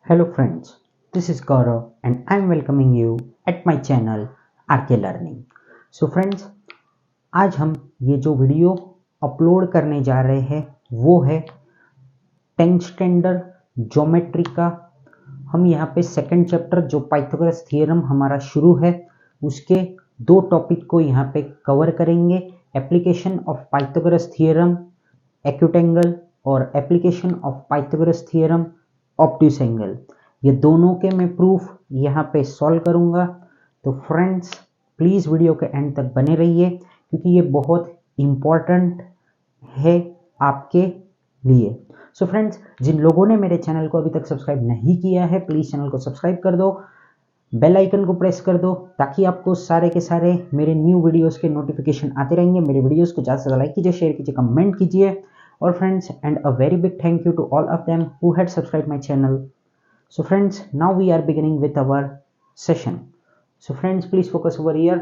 Hello friends, this is Gaurav and I'm welcoming you at my channel RK Learning. So friends, आज हम ये जो video upload करने जा रहे हैं वो है 10th स्टैंडर्ड ज्योमेट्री का। हम यहाँ पे सेकंड चैप्टर जो पाइथागोरस थ्योरम हमारा शुरू है उसके दो टॉपिक को यहाँ पे कवर करेंगे। Application of Pythagoras theorem acute angle और application of Pythagoras theorem obtuse angle, ये दोनों के मैं प्रूफ यहाँ पे सॉल्व करूँगा। तो फ्रेंड्स प्लीज़ वीडियो के एंड तक बने रहिए क्योंकि ये बहुत इम्पॉर्टेंट है आपके लिए। सो फ्रेंड्स, जिन लोगों ने मेरे चैनल को अभी तक सब्सक्राइब नहीं किया है प्लीज़ चैनल को सब्सक्राइब कर दो, बेल आइकन को प्रेस कर दो ताकि आपको सारे के सारे मेरे न्यू वीडियोस के नोटिफिकेशन आते रहेंगे। मेरे वीडियोस को ज़्यादा से ज़्यादा लाइक कीजिए, शेयर कीजिए, कमेंट कीजिए। और friends, and a very big thank you to all of them who had subscribe my channel. So friends, now we are beginning with our session. So friends, please focus over here.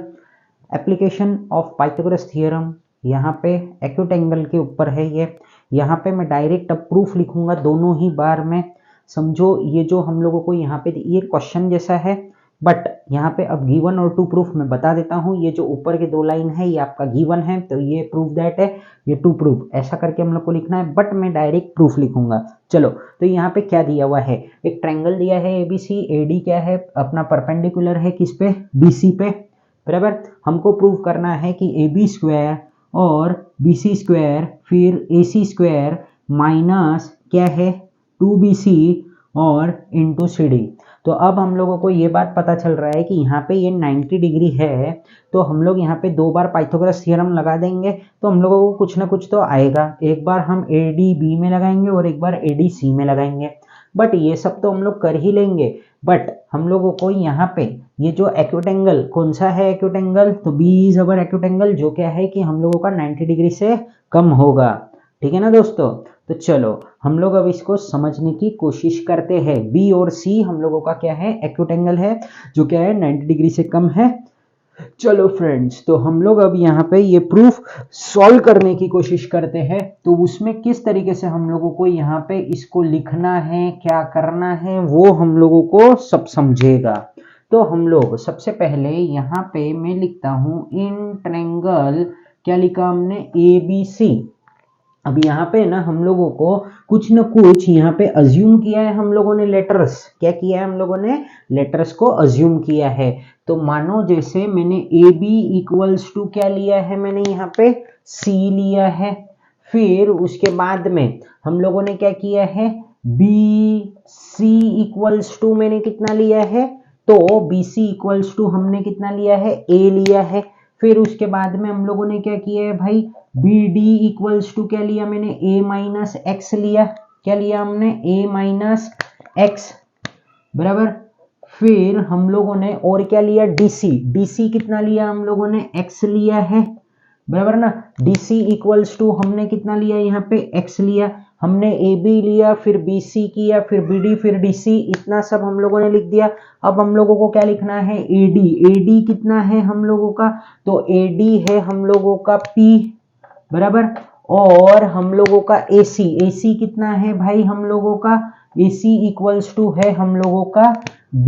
Application of Pythagoras theorem, यहाँ पे acute angle के ऊपर है ये। यहाँ पे मैं direct अब प्रूफ लिखूंगा दोनों ही बार में। समझो ये जो हम लोगों को यहाँ पे ये क्वेश्चन जैसा है बट यहाँ पे अब गिवन और टू प्रूफ मैं बता देता हूँ। ये जो ऊपर के दो लाइन है ये आपका गिवन है तो ये प्रूफ दैट है, ये टू प्रूफ, ऐसा करके हम लोग को लिखना है बट मैं डायरेक्ट प्रूफ लिखूंगा। चलो, तो यहाँ पे क्या दिया हुआ है, एक ट्रायंगल दिया है एबीसी। एडी क्या है, अपना परपेंडिकुलर है किस पे, बीसी पे, बराबर। हमको प्रूव करना है कि AB स्क्वायर और BC स्क्वायर फिर AC स्क्वायर माइनस क्या है 2BC और इंटू CD। तो अब हम लोगों को ये बात पता चल रहा है कि यहाँ पे ये 90 डिग्री है तो हम लोग यहाँ पे दो बार पाइथागोरस थ्योरम लगा देंगे तो हम लोगों को कुछ ना कुछ तो आएगा। एक बार हम ADB में लगाएंगे और एक बार ADC में लगाएंगे। बट ये सब तो हम लोग कर ही लेंगे बट हम लोगों को यहाँ पे ये जो एक्यूट एंगल कौन सा है, एक्यूट एंगल तो B is our acute angle, जो क्या है कि हम लोगों का 90 डिग्री से कम होगा। ठीक है ना दोस्तों। तो चलो हम लोग अब इसको समझने की कोशिश करते हैं। B और C हम लोगों का क्या है, एक्यूट एंगल है जो क्या है 90 डिग्री से कम है। चलो फ्रेंड्स, तो हम लोग अब यहाँ पे ये प्रूफ सॉल्व करने की कोशिश करते हैं। तो उसमें किस तरीके से हम लोगों को यहाँ पे इसको लिखना है, क्या करना है, वो हम लोगों को सब समझेगा। तो हम लोग सबसे पहले यहाँ पे मैं लिखता हूँ इन ट्रायंगल, क्या लिखा हमने, ABC। अब यहाँ पे ना हम लोगों को कुछ न कुछ यहाँ पे अज्यूम किया है हम लोगों ने, लेटर्स। क्या किया है हम लोगों ने, लेटर्स को अज्यूम किया है। तो मानो जैसे मैंने AB इक्वल्स टू क्या लिया है, मैंने यहाँ पे C लिया है। फिर उसके बाद में हम लोगों ने क्या किया है, BC इक्वल्स टू मैंने कितना लिया है, तो BC इक्वल्स टू हमने कितना लिया है, A लिया है। फिर उसके बाद में हम लोगों ने क्या किया है भाई, BD इक्वल्स टू क्या लिया मैंने, A माइनस एक्स लिया। क्या लिया हमने, A माइनस एक्स, बराबर। फिर हम लोगों ने और क्या लिया, DC कितना लिया हम लोगों ने, x लिया है, बराबर ना। DC इक्वल्स टू हमने कितना लिया, यहाँ पे x लिया। हमने AB लिया, फिर BC किया, फिर BD, फिर DC, इतना सब हम लोगों ने लिख दिया। अब हम लोगों को क्या लिखना है, AD कितना है हम लोगों का, तो AD है हम लोगों का P, बराबर। और हम लोगों का AC कितना है भाई हम लोगों का, AC इक्वल्स टू है हम लोगों का B।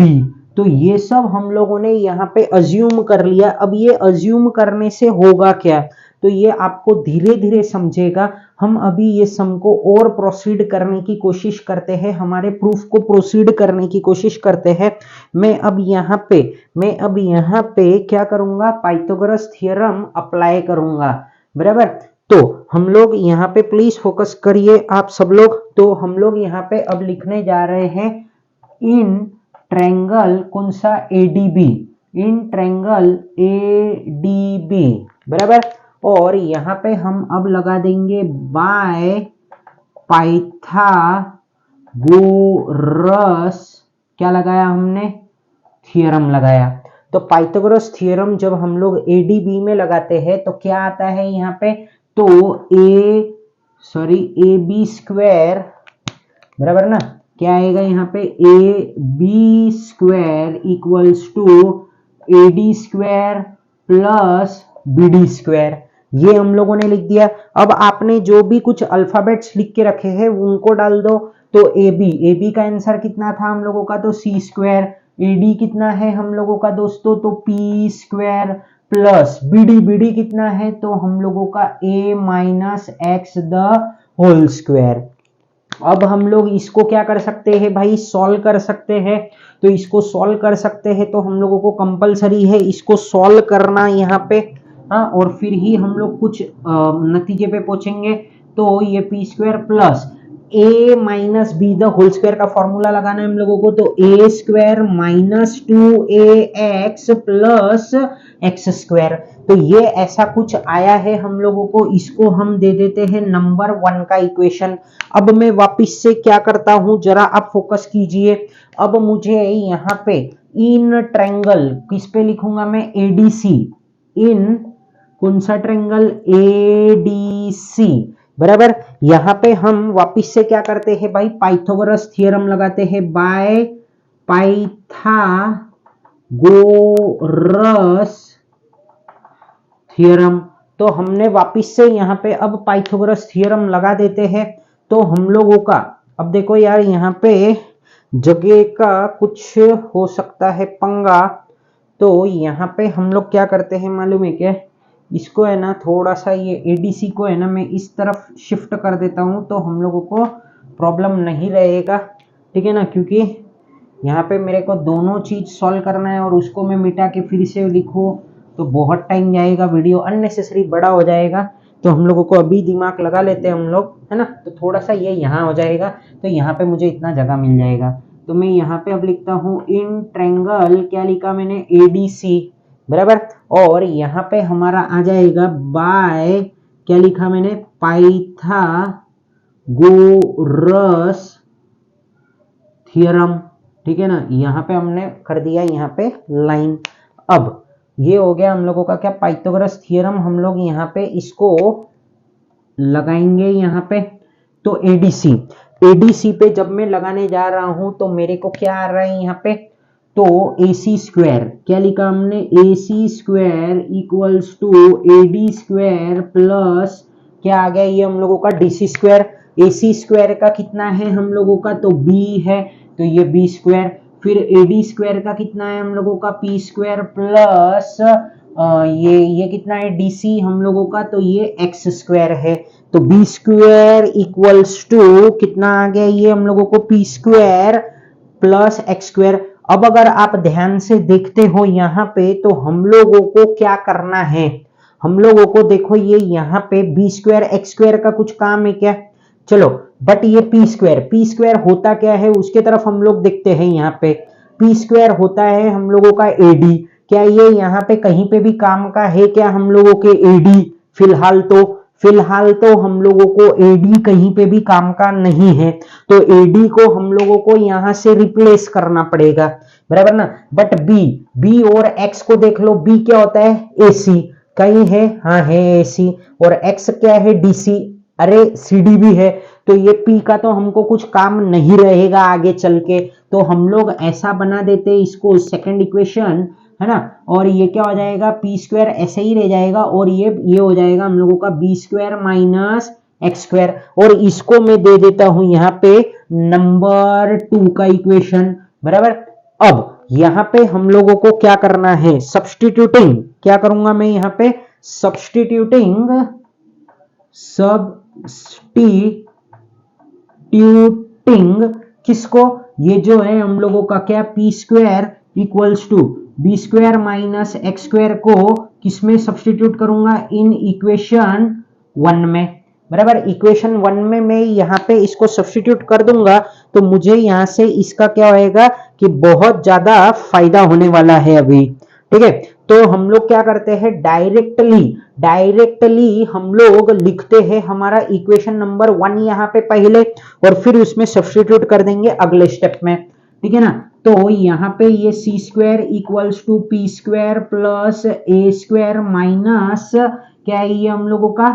तो ये सब हम लोगों ने यहाँ पे अज्यूम कर लिया। अब ये अज्यूम करने से होगा क्या, तो ये आपको धीरे धीरे समझेगा। हम अभी ये सम को और प्रोसीड करने की कोशिश करते हैं, हमारे प्रूफ को प्रोसीड करने की कोशिश करते हैं। मैं अब यहाँ पे क्या करूंगा, पाइथागोरस थ्योरम अप्लाई करूंगा, बराबर। तो हम लोग यहाँ पे प्लीज फोकस करिए आप सब लोग। तो हम लोग यहाँ पे अब लिखने जा रहे हैं इन ट्रायंगल कौन सा, ADB, इन ट्रायंगल ADB, बराबर। और यहाँ पे हम अब लगा देंगे बाय पाइथागोरस, क्या लगाया हमने, थ्योरम लगाया। तो पाइथागोरस थ्योरम जब हम लोग ADB में लगाते हैं तो क्या आता है यहाँ पे, तो AB स्क्वायर, बराबर ना। क्या आएगा यहाँ पे, AB square equals to AD square plus BD square. ये हम लोगों ने लिख दिया। अब आपने जो भी कुछ अल्फाबेट्स लिख के रखे हैं उनको डाल दो। तो ए बी का आंसर कितना था हम लोगों का, तो सी स्क्वायर। ए डी कितना है हम लोगों का दोस्तों, तो P square plus B D कितना है, तो हम लोगों का A minus x the whole square. अब हम लोग इसको क्या कर सकते हैं भाई, सॉल्व कर सकते हैं। तो इसको सॉल्व कर सकते हैं तो हम लोगों को कंपलसरी है इसको सॉल्व करना यहाँ पे, हाँ, और फिर ही हम लोग कुछ नतीजे पे पहुंचेंगे। तो ये P square plus A minus B the whole square का फॉर्मूला लगाना है हम लोगों को। तो A square minus 2ax plus x square. तो ये ऐसा कुछ आया है हम लोगों को, इसको हम दे देते हैं नंबर 1 का इक्वेशन। अब मैं वापस से क्या करता हूं, जरा आप फोकस कीजिए। अब मुझे यहाँ पे इन ट्रायंगल किस पे लिखूंगा मैं, एडीसी, इन कौन सा ट्रायंगल, एडीसी, बराबर। यहां पे हम वापस से क्या करते हैं भाई, पाइथागोरस थ्योरम लगाते हैं, बाय पाइथागोरस थ्योरम। तो हमने वापस से यहां पे अब पाइथागोरस थ्योरम लगा देते हैं। तो हम लोगों का, अब देखो यार यहाँ पे जगह का कुछ हो सकता है पंगा। तो यहाँ पे हम लोग क्या करते हैं मालूम है क्या, इसको है ना थोड़ा सा ये एडीसी को है ना मैं इस तरफ शिफ्ट कर देता हूं, तो हम लोगों को प्रॉब्लम नहीं रहेगा, ठीक है ना। क्योंकि यहाँ पे मेरे को दोनों चीज सॉल्व करना है और उसको मैं मिटा के फिर से लिखूं तो बहुत टाइम जाएगा, वीडियो अननेसेसरी बड़ा हो जाएगा। तो हम लोगों को अभी दिमाग लगा लेते हैं हम लोग, है ना। तो थोड़ा सा ये यहाँ हो जाएगा, तो यहाँ पे मुझे इतना जगह मिल जाएगा। तो मैं यहाँ पे अब लिखता हूँ इन ट्रायंगल, क्या लिखा मैंने, एडीसी, बराबर। और यहाँ पे हमारा आ जाएगा बाय, क्या लिखा मैंने, पाइथागोरस थ्योरम, ठीक है ना। यहाँ पे हमने कर दिया यहाँ पे लाइन। अब ये हो गया हम लोगों का क्या, पाइथागोरस थ्योरम। हम लोग यहाँ पे इसको लगाएंगे यहाँ पे। तो एडीसी, एडीसी पे जब मैं लगाने जा रहा हूं तो मेरे को क्या आ रहा है यहाँ पे, तो ए सी स्क्वायर, क्या लिखा हमने, A C square equals to A D square plus क्या आ गया ये हम लोगों का D C square. A C square का कितना है हम लोगों का, तो बी है, तो ये बी स्क्वायर। फिर ए डी स्क्वायर का कितना है हम लोगों का, पी स्क्वायर प्लस ये कितना है डी सी हम लोगों का, तो ये एक्स स्क्वायर है। तो बी स्क्वायर इक्वल्स टू कितना आ गया ये हम लोगों को, P square plus x square. अब अगर आप ध्यान से देखते हो यहाँ पे, तो हम लोगों को क्या करना है, हम लोगों को देखो ये यहाँ पे बी स्क्वायर एक्स स्क्वायर का कुछ काम है क्या, चलो। बट ये पी स्क्वायर होता क्या है उसके तरफ हम लोग देखते हैं। यहाँ पे पी स्क्वायर होता है हम लोगों का एडी, क्या ये यहाँ पे कहीं पे भी काम का है क्या हम लोगों के एडी, फिलहाल तो हम लोगों को एडी कहीं पे भी काम का नहीं है। तो एडी को हम लोगों को यहां से रिप्लेस करना पड़ेगा, बराबर ना। बट बी और एक्स को देख लो, बी क्या होता है, एसी, कहीं है, हाँ है एसी। और एक्स क्या है, डीसी, अरे सीडी भी है। तो ये पी का तो हमको कुछ काम नहीं रहेगा आगे चल के। तो हम लोग ऐसा बना देते इसको सेकंड इक्वेशन, है ना। और ये क्या हो जाएगा, पी स्क्वायर ऐसे ही रह जाएगा, और ये हो जाएगा हम लोगों का B square minus x square. और इसको मैं दे देता हूं यहाँ पे नंबर 2 का इक्वेशन, बराबर। अब यहाँ पे हम लोगों को क्या करना है, सब्स्टिट्यूटिंग, क्या करूंगा मैं यहाँ पे, सब्स्टिट्यूटिंग किसको, ये जो है हम लोगों का क्या, P square equals to B square minus x square को किसमें सब्स्टिट्यूट करूंगा, इन इक्वेशन 1 में, बराबर। इक्वेशन 1 में मैं यहाँ पे इसको सब्स्टिट्यूट कर दूंगा, तो मुझे यहाँ से इसका क्या होएगा कि बहुत ज्यादा फायदा होने वाला है अभी, ठीक है। तो हम लोग क्या करते हैं, डायरेक्टली हम लोग लिखते हैं हमारा इक्वेशन नंबर 1 यहाँ पे पहले, और फिर उसमें सब्स्टिट्यूट कर देंगे अगले स्टेप में, ठीक है ना। तो यहाँ पे ये C square equals to P square plus A square minus क्या है ये हम लोगों का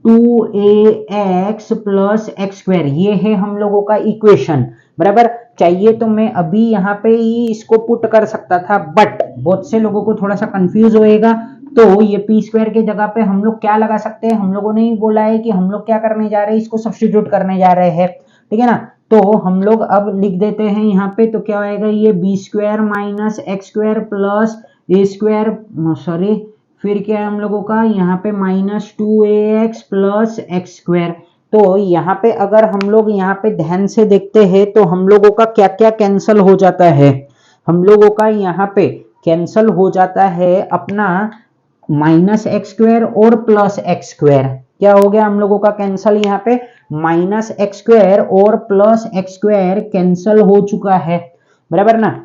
2ax प्लस एक्स स्क्वायर, ये है हम लोगों का इक्वेशन, बराबर। चाहिए तो मैं अभी यहाँ पे ही इसको पुट कर सकता था, बट बहुत से लोगों को थोड़ा सा कंफ्यूज होएगा, तो ये पी स्क्वायर के जगह पे हम लोग क्या लगा सकते हैं, हम लोगों ने ही बोला है कि हम लोग क्या करने जा रहे हैं, इसको सब्स्टिट्यूट करने जा रहे हैं, ठीक है ना। तो हम लोग अब लिख देते हैं यहाँ पे, तो क्या आएगा, ये B square minus x square plus A square, sorry फिर क्या है हम लोगों का यहाँ पे minus 2ax plus x square. तो यहाँ पे अगर हम लोग यहाँ पे ध्यान से देखते हैं तो हम लोगों का क्या क्या कैंसल हो जाता है, हम लोगों का यहाँ पे कैंसल हो जाता है अपना माइनस एक्स स्क्वायर और प्लस एक्स स्क्वायर। क्या हो गया हम लोगों का कैंसल, यहाँ पे माइनस एक्स स्क्वायर और प्लस एक्स स्क्वायर कैंसल हो चुका है, बराबर ना।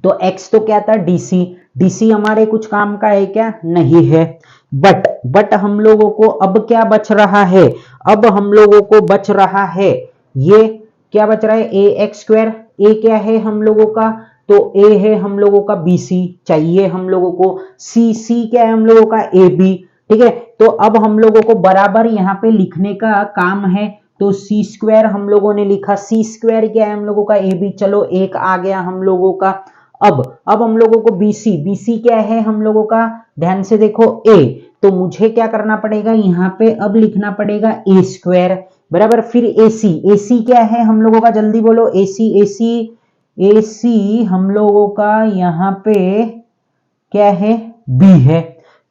तो x तो क्या था, डीसी, डीसी हमारे कुछ काम का है क्या, नहीं है। बट हम लोगों को अब क्या बच रहा है, अब हम लोगों को बच रहा है ये क्या बच रहा है, ए एक्स स्क्वायर। ए क्या है हम लोगों का, तो ए है हम लोगों का बीसी, चाहिए हम लोगों को सी, सी क्या है हम लोगों का ए बी, ठीक है। तो अब हम लोगों को बराबर यहाँ पे लिखने का काम है, तो सी स्क्वायर हम लोगों ने लिखा, सी स्क्वायर क्या है हम लोगों का ए बी, चलो एक आ गया हम लोगों का। अब हम लोगों को बीसी, बीसी क्या है हम लोगों का, ध्यान से देखो ए, तो मुझे क्या करना पड़ेगा यहाँ पे, अब लिखना पड़ेगा ए स्क्वायर, बराबर। फिर एसी, एसी क्या है हम लोगों का, जल्दी बोलो, एसी, एसी, एसी हम लोगों का यहाँ पे क्या है, बी है।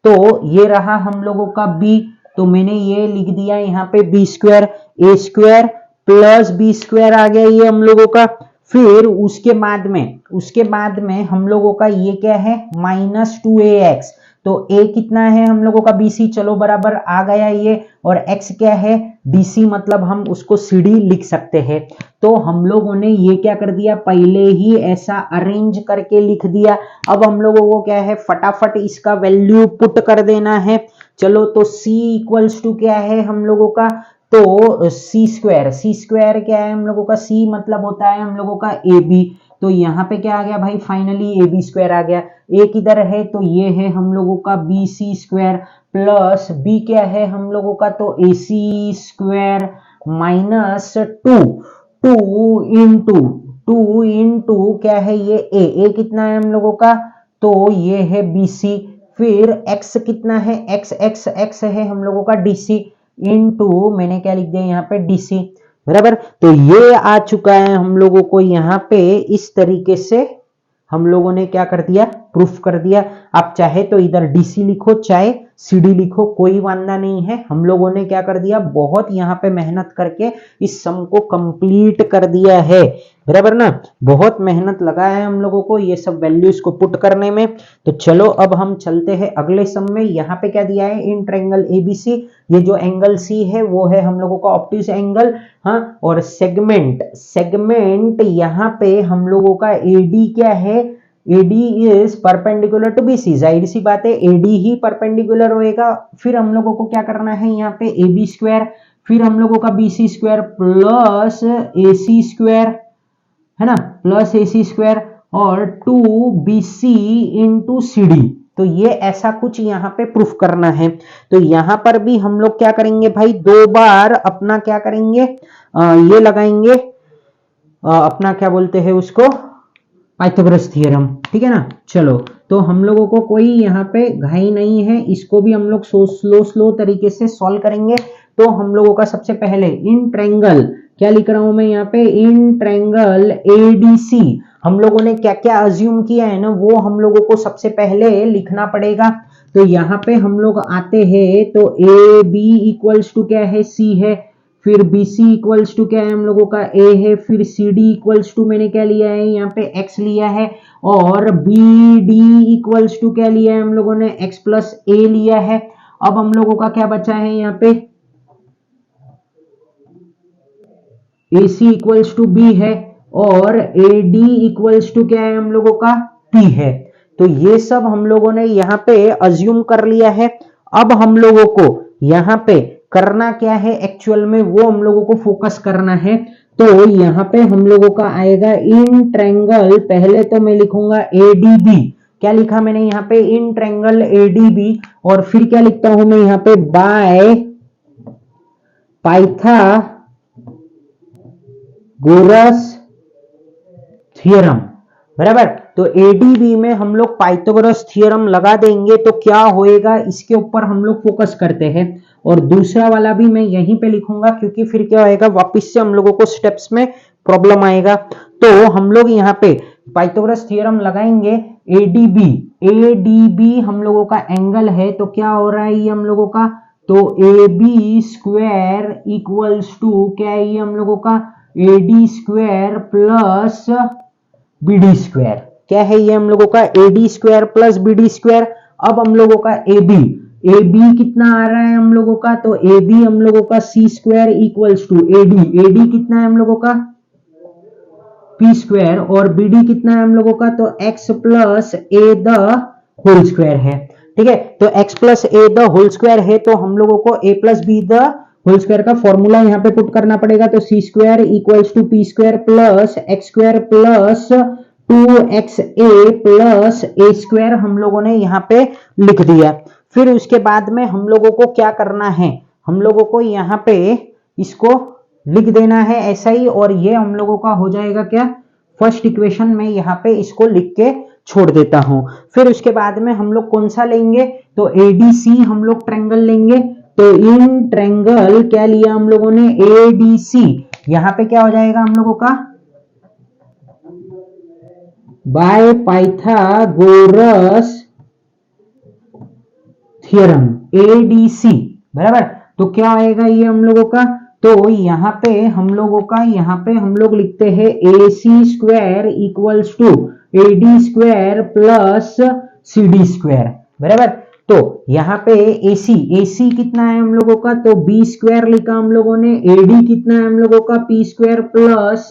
तो ये रहा हम लोगों का बी, तो मैंने ये लिख दिया यहाँ पे बी स्क्वायर, ए स्क्वायर प्लस बी स्क्वायर आ गया ये हम लोगों का। फिर उसके बाद में हम लोगों का ये क्या है, माइनस 2ax, तो a कितना है हम लोगों का bc, चलो बराबर आ गया ये, और x क्या है dc, मतलब हम उसको cd लिख सकते हैं। तो हम लोगों ने ये क्या कर दिया, पहले ही ऐसा अरेंज करके लिख दिया। अब हम लोगों को क्या है, फटाफट इसका वैल्यू पुट कर देना है। चलो तो c इक्वल्स टू क्या है हम लोगों का, तो सी स्क्वायर, सी स्क्वायर क्या है हम लोगों का, सी मतलब होता है हम लोगों का ए बी, तो यहाँ पे क्या आ गया भाई, फाइनली ए बी स्क्वायर आ गया। ए किधर है, तो ये है हम लोगों का B C square, plus B क्या है हम लोगों का, तो A C square minus two into क्या है ये ए कितना है हम लोगों का, तो ये है बी सी। फिर x कितना है, x है हम लोगों का डीसी, इनटू मैंने क्या लिख दिया यहाँ पे डीसी, बराबर। तो ये आ चुका है हम लोगों को यहाँ पे, इस तरीके से हम लोगों ने क्या कर दिया, प्रूफ कर दिया। आप चाहे तो इधर डीसी लिखो चाहे सीडी लिखो, कोई वांदा नहीं है। हम लोगों ने क्या कर दिया, बहुत यहाँ पे मेहनत करके इस सम को कंप्लीट कर दिया है, बराबर ना। बहुत मेहनत लगा है हम लोगों को ये सब वैल्यूज को पुट करने में। तो चलो अब हम चलते हैं अगले सम में। यहाँ पे क्या दिया है, इन ट्रायंगल एबीसी, ये जो एंगल सी है वो है हम लोगों का ऑब्ट्यूज एंगल, हाँ। और सेगमेंट यहाँ पे हम लोगों का एडी क्या है, AD is perpendicular to BC, जाहिर सी बात है एडी ही परपेंडिकुलर होएगा। फिर हम लोगों को क्या करना है यहाँ पे, ए बी स्क्वायर, फिर हम लोगों का B C square plus A C square, है ना, प्लस ए सी स्क्वायर, और 2bc इंटू सी डी। तो ये ऐसा कुछ यहाँ पे प्रूफ करना है। तो यहाँ पर भी हम लोग क्या करेंगे भाई, दो बार अपना क्या करेंगे, ये लगाएंगे, अपना क्या बोलते हैं उसको, पाइथागोरस थ्योरम, ठीक है ना। चलो तो हम लोगों को कोई यहाँ पे घाई नहीं है, इसको भी हम लोग स्लो तरीके से सॉल्व करेंगे। तो हम लोगों का सबसे पहले इन ट्रायंगल, क्या लिख रहा हूं मैं यहाँ पे, इन ट्रायंगल एडीसी हम लोगों ने क्या क्या अज्यूम किया है ना, वो हम लोगों को सबसे पहले लिखना पड़ेगा। तो यहाँ पे हम लोग आते हैं, तो ए बी इक्वल्स टू क्या है, सी है, फिर बी सी इक्वल्स टू क्या है हम लोगों का, ए है, फिर सी डी इक्वल्स टू मैंने क्या लिया है यहाँ पे, एक्स लिया है, और बी डी इक्वल्स टू क्या लिया है हम लोगों ने, एक्स प्लस ए लिया है। अब हम लोगों का क्या बचा है यहाँ पे, ए सी इक्वल्स टू बी है, और ए डी इक्वल्स टू क्या है हम लोगों का, टी है। तो ये सब हम लोगों ने यहाँ पे अज्यूम कर लिया है। अब हम लोगों को यहाँ पे करना क्या है एक्चुअल में, वो हम लोगों को फोकस करना है। तो यहाँ पे हम लोगों का आएगा इन ट्रायंगल, पहले तो मैं लिखूंगा एडीबी, क्या लिखा मैंने यहाँ पे, इन ट्रायंगल एडीबी, और फिर क्या लिखता हूं मैं यहाँ पे, बाय पाइथागोरस थ्योरम, बराबर। तो एडीबी में हम लोग पाइथागोरस थ्योरम लगा देंगे तो क्या होएगा इसके ऊपर हम लोग फोकस करते हैं। और दूसरा वाला भी मैं यहीं पे लिखूंगा क्योंकि फिर क्या होएगा वापस से हम लोगों को स्टेप्स में प्रॉब्लम आएगा। तो हम लोग यहाँ पे पाइथागोरस थ्योरम लगाएंगे। एडीबी एडीबी हम लोगों का एंगल है तो क्या हो रहा है ये हम लोगों का, तो A B square equals to क्या है ये हम लोगों का AD square plus BD square. क्या है ये हम लोगों का AD square plus BD square. अब हम लोगों का ए बी कितना आ रहा है हम लोगों का, तो ए बी हम लोगों का सी स्क्वायर इक्वल्स टू एडी कितना है हम लोगों का पी स्क्वायर और बीडी कितना है हम लोगों का, तो X plus A the whole square है। ठीक है, तो x plus A the whole square है तो हम लोगों को a plus B the whole square का फॉर्मूला यहाँ पे पुट करना पड़ेगा। तो C square equals to P square plus x square plus 2xa plus A square हम लोगों ने यहाँ पे लिख दिया। फिर उसके बाद में हम लोगों को क्या करना है, हम लोगों को यहाँ पे इसको लिख देना है ऐसा ही, और ये हम लोगों का हो जाएगा क्या फर्स्ट इक्वेशन में यहाँ पे इसको लिख के छोड़ देता हूं। फिर उसके बाद में हम लोग कौन सा लेंगे, तो एडीसी हम लोग ट्रायंगल लेंगे। तो इन ट्रायंगल क्या लिया हम लोगों ने एडीसी, यहां पे क्या हो जाएगा हम लोगों का बाय पाइथागोरस थ्योरम एडीसी बराबर। तो क्या आएगा ये हम लोगों का, तो यहाँ पे हम लोगों का यहाँ पे हम लोग लिखते हैं A C square equals to AD square plus C D square बराबर। तो यहाँ पे एसी कितना है हम लोगों का, तो बी स्क्वायर लिखा हम लोगों ने, एडी कितना है हम लोगों का P square plus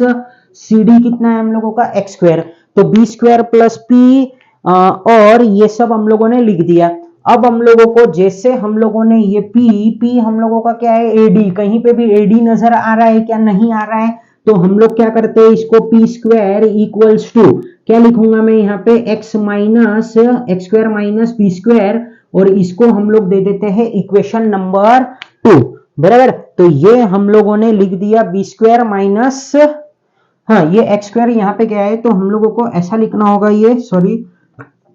C D कितना है हम लोगों का एक्स स्क्वायर। तो बी स्क्वायर प्लस पी और ये सब हम लोगों ने लिख दिया। अब हम लोगों को जैसे हम लोगों ने ये पी हम लोगों का क्या है एडी, कहीं पे भी एडी नजर आ रहा है क्या, नहीं आ रहा है, तो हम लोग क्या करते हैं इसको पी स्क्वायर इक्वल्स टू क्या लिखूंगा मैं यहाँ पे x minus x square minus P square, और इसको हम लोग दे देते हैं इक्वेशन नंबर 2 बराबर। तो ये हम लोगों ने लिख दिया बी स्क्वायर माइनस, हाँ ये एक्स स्क्वायर यहाँ पे क्या है तो हम लोगों को ऐसा लिखना होगा ये, सॉरी,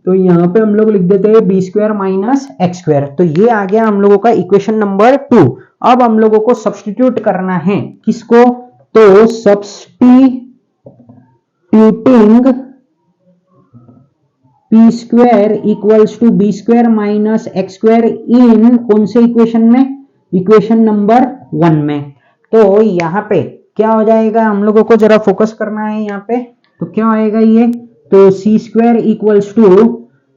तो यहाँ पे हम लोग लिख देते हैं B square minus x square. तो ये आ गया हम लोगों का इक्वेशन नंबर 2। अब हम लोगों को सब्स्टिट्यूट करना है किसको, तो substituting P square equals to B square minus x square इन कौन से इक्वेशन में, इक्वेशन नंबर 1 में। तो यहाँ पे क्या हो जाएगा हम लोगों को जरा फोकस करना है यहाँ पे, तो क्या आएगा ये, तो C square equals to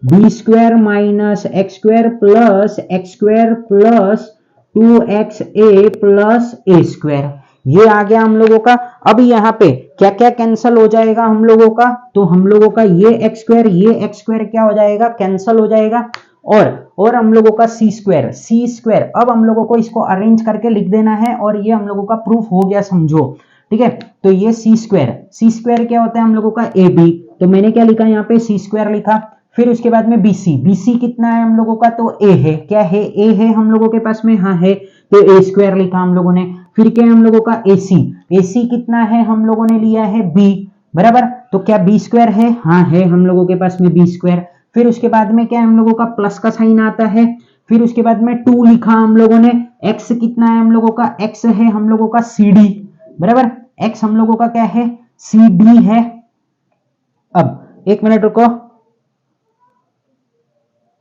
B square minus x square plus x square plus 2xa plus A square, ये आ गया हम लोगों का। अब यहाँ पे क्या क्या कैंसल हो जाएगा हम लोगों का, तो हम लोगों का ये एक्स स्क्वायर क्या हो जाएगा कैंसल हो जाएगा, और हम लोगों का सी स्क्वायर अब हम लोगों को इसको अरेंज करके लिख देना है, और ये हम लोगों का प्रूफ हो गया समझो। ठीक है, तो ये सी स्क्वायर क्या होता है हम लोगों का ए बी, तो मैंने क्या लिखा यहाँ पे सी स्क्वायर लिखा। फिर उसके बाद में बीसी कितना है हम लोगों का, तो ए है, क्या है ए है हम लोगों के पास में, हाँ है, तो ए स्क्वायर लिखा हम लोगों ने। फिर क्या है हम लोगों का एसी कितना है हम लोगों ने लिया है बी बराबर, तो क्या बी स्क्वायर है, हाँ है हम लोगों के पास में बी स्क्वायर। फिर उसके बाद में क्या है हम लोगों का प्लस का साइन आता है। फिर उसके बाद में 2 लिखा हम लोगों ने, एक्स कितना है हम लोगों का, एक्स है हम लोगों का सी डी बराबर, एक्स हम लोगों का क्या है सी डी है। अब एक मिनट रुको,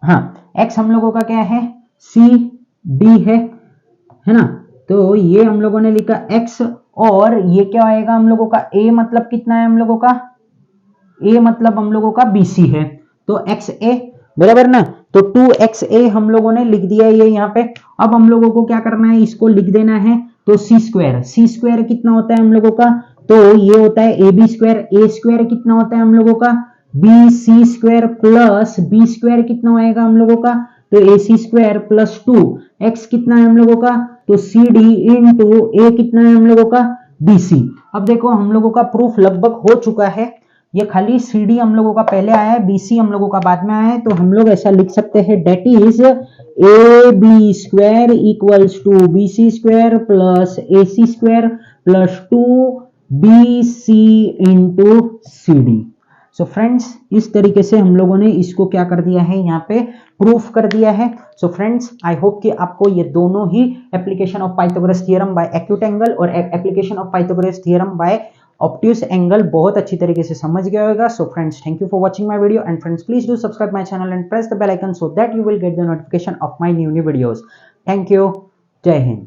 हाँ एक्स हम लोगों का क्या है सी डी है ना, तो ये हम लोगों ने लिखा एक्स, और ये क्या आएगा हम लोगों का ए मतलब कितना है हम लोगों का, ए मतलब हम लोगों का बीसी है, तो एक्स ए बराबर ना, तो 2xa हम लोगों ने लिख दिया ये यहाँ पे। अब हम लोगों को क्या करना है इसको लिख देना है, तो सी स्क्वायर कितना होता है हम लोगों का, तो ये होता है ए बी स्क्वायर कितना होता है हम लोगों का B C square plus B square कितना आएगा हम लोगों का, तो A C square plus 2x कितना है हम लोगों का, तो सी डी इंटू ए कितना है हम लोगों का बी सी। अब देखो हम लोगों का प्रूफ लगभग हो चुका है, ये खाली सी डी हम लोगों का पहले आया है, बी सी हम लोगों का बाद में आया है, तो हम लोग ऐसा लिख सकते हैं that is A B square equals to B C square plus A C square plus 2 B C into C D. So friends इस तरीके से हम लोगों ने इसको क्या कर दिया है, यहाँ पे प्रूफ कर दिया है। सो फ्रेंड्स आई होप कि आपको ये दोनों ही application of Pythagoras theorem by acute angle और application of Pythagoras theorem by obtuse angle बहुत अच्छी तरीके से समझ गया होगा। So friends thank you for watching my video and friends please do subscribe my channel and press the bell icon so that you will get the notification of my new videos. Thank you. जय हिंद।